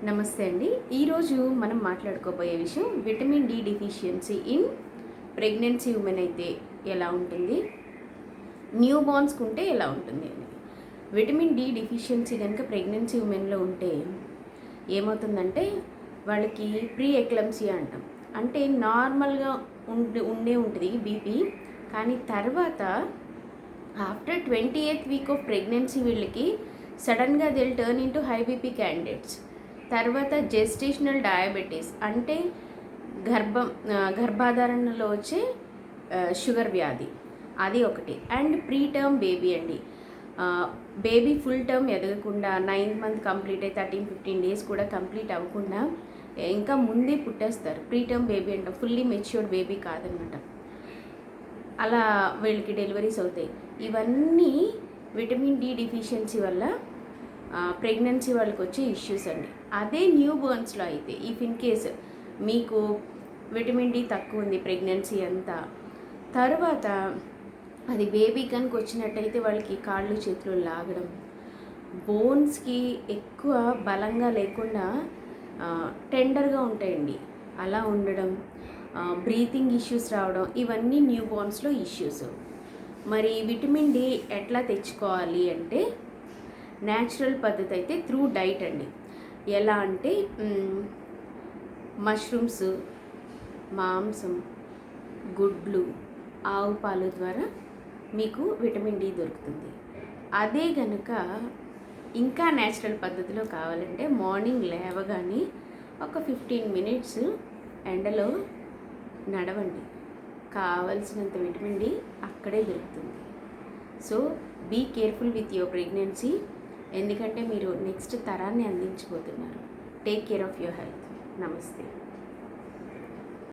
నమస్తే అండి. ఈరోజు మనం మాట్లాడుకోబోయే విషయం vitamin D deficiency in pregnancy women అయితే ఎలా ఉంటుంది, న్యూ బార్న్స్కి ఉంటే ఎలా ఉంటుంది అని. విటమిన్ డి డెఫిషియన్సీ కనుక ప్రెగ్నెన్సీ ఉమెన్లో ఉంటే ఏమవుతుందంటే వాళ్ళకి ప్రీ ఎక్లమ్సియా అంటాం. అంటే నార్మల్గా ఉండే ఉంటుంది బీపీ, కానీ తర్వాత after 28th week off pregnancy వీళ్ళకి సడన్గా they'll turn into high BP candidates. తర్వాత జెస్టేషనల్ డయాబెటీస్ అంటే గర్భాధారణలో వచ్చే షుగర్ వ్యాధి, అది ఒకటి. అండ్ ప్రీ టర్మ్ బేబీ అండి, బేబీ ఫుల్ టర్మ్ ఎదగకుండా 9th మంత్ కంప్లీట్ అయ్యి 13-15 డేస్ కూడా కంప్లీట్ అవ్వకుండా ఇంకా ముందే పుట్టేస్తారు. ప్రీ టర్మ్ బేబీ అంటే ఫుల్లీ మెచ్యూర్డ్ బేబీ కాదనమాట. అలా వీళ్ళకి డెలివరీస్ అవుతాయి. ఇవన్నీ విటమిన్ డి డెఫిషియన్సీ వల్ల ప్రెగ్నెన్సీ వాళ్ళకి వచ్చే ఇష్యూస్ అండి. అదే న్యూ బోర్న్స్లో అయితే ఇఫ్ ఇన్ కేస్ మీకు విటమిన్ డి తక్కువ ఉంది ప్రెగ్నెన్సీ అంతా, తర్వాత అది బేబీ కనుక వచ్చినట్టయితే వాళ్ళకి కాళ్ళు చేతులు లాగడం, బోన్స్కి ఎక్కువ బలంగా లేకుండా టెండర్గా ఉంటాయండి, అలా ఉండడం, బ్రీతింగ్ ఇష్యూస్ రావడం, ఇవన్నీ న్యూ బోర్న్స్లో ఇష్యూస్. మరి విటమిన్ డి ఎట్లా తెచ్చుకోవాలి అంటే న్యాచురల్ పద్ధతి అయితే త్రూ డైట్ అండి. ఎలా అంటే మష్రూమ్స్, మాంసం, గుడ్లు, ఆవు పాలు ద్వారా మీకు విటమిన్ డి దొరుకుతుంది. అదే కనుక ఇంకా న్యాచురల్ పద్ధతిలో కావాలంటే మార్నింగ్ లేవగానే ఒక 15 మినిట్స్ ఎండలో నడవండి, కావలసినంత విటమిన్ డి అక్కడే దొరుకుతుంది. So be careful with your pregnancy, ఎందుకంటే మీరు నెక్స్ట్ తరాన్ని అందించబోతున్నారు. Take care of your health. నమస్తే.